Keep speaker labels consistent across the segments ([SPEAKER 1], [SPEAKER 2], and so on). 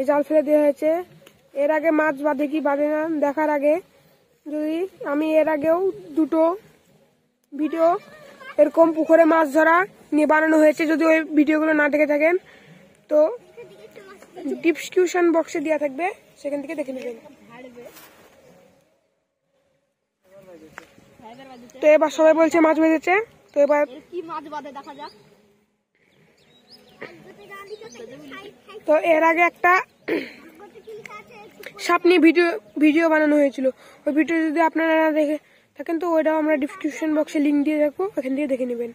[SPEAKER 1] এই জাল ফেলে দেওয়া হয়েছে। এর আগে মাছ বাঁধে কি বাঁধে না দেখার আগে যদি আমি এর আগেও দুটো ভিডিও এরকম পুকুরে মাছ ধরা নিয়ে বানানো হয়েছে, যদি ওই ভিডিওগুলো না দেখে থাকেন তো ডিসক্রিপশন বক্সে দেওয়া থাকবে, সেখান থেকে দেখে নেবেন। তো এবার সবাই বলছে মাছ বেঁধেছে, তো এবার
[SPEAKER 2] কি মাছ বাঁধে দেখা যাক।
[SPEAKER 1] তো এর আগে একটা সাপ নিয়ে ভিডিও বানানো হয়েছিল, ওই ভিডিও যদি আপনারা না দেখে থাকেন তো ওইটাও আমরা ডিসক্রিপশন বক্সে লিঙ্ক দিয়ে রাখবো, ওখান থেকে দেখে নেবেন।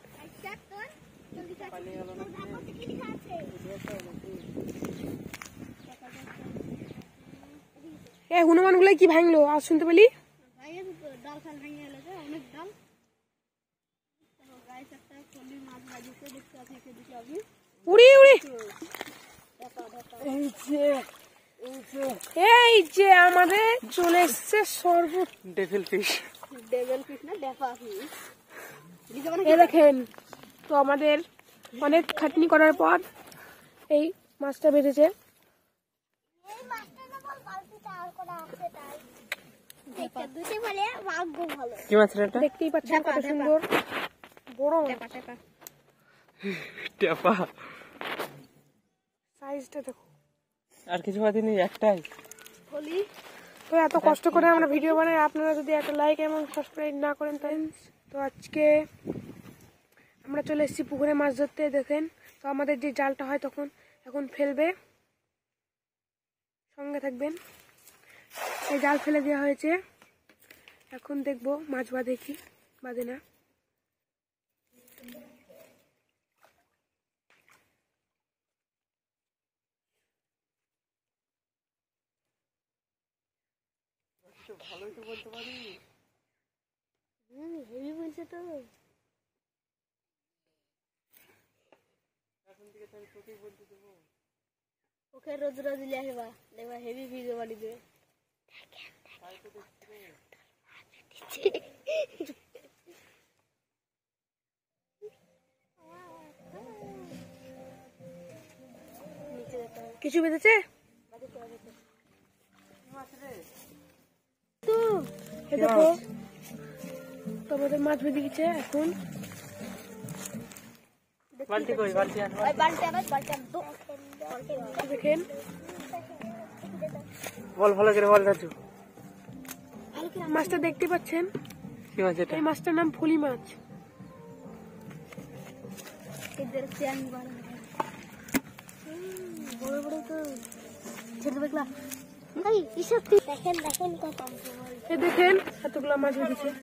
[SPEAKER 1] এই হনুমান গুলো কি ভাঙলো আজ শুনতে পেলি? উড়ি উড়ি এই যে আমাদের চলে এসছে ডেভিল ফিশ না ডেফা ফিশ। এই দেখেন, তো আমাদের অনেক খাটনি করার পর এই মাছটা বেঁধেছে। দেখতেই পাচ্ছেন কত সুন্দর বড় সাইজটা দেখো।
[SPEAKER 3] আর কিছু বাদিনি একটাই।
[SPEAKER 1] তো এত কষ্ট করে আমরা ভিডিও বানাই, আপনারা যদি একটা লাইক এবং সাবস্ক্রাইব না করেন তাই। তো আজকে আমরা চলে এসেছি পুকুরে মাছ ধরতে। দেখেন, তো আমাদের যে জালটা হয় তখন এখন ফেলবে, সঙ্গে থাকবেন। এই জাল ফেলে দেওয়া হয়েছে, এখন দেখবো মাছ বাঁধে কি বাঁধে না।
[SPEAKER 3] ভালোই তো বলতে পারি।
[SPEAKER 2] হেভি বলছে তো।
[SPEAKER 3] এখন থেকে তাহলে তোকেই বলতে দেবো।
[SPEAKER 2] ওকে রোজ রোজ নিয়ে আসবা, দেখবা হেভি ভিডিও বানিয়ে দেবে।
[SPEAKER 1] কিছু বেঁধেছে দেখো, তোমাদের মাছ বেঁধে গেছে। এখন দেখেন,
[SPEAKER 3] বল ভালো করে বল রাজু।
[SPEAKER 1] মাছটা দেখতে পাচ্ছেন,
[SPEAKER 3] কি মাছ এটা?
[SPEAKER 1] এই মাছটার নাম ফলি মাছ।
[SPEAKER 2] বড় বড় তো ছেড়ে দেখলা। দেখেন দেখেন কত
[SPEAKER 1] দেখেন এতগুলো মাছ বেঁধেছে।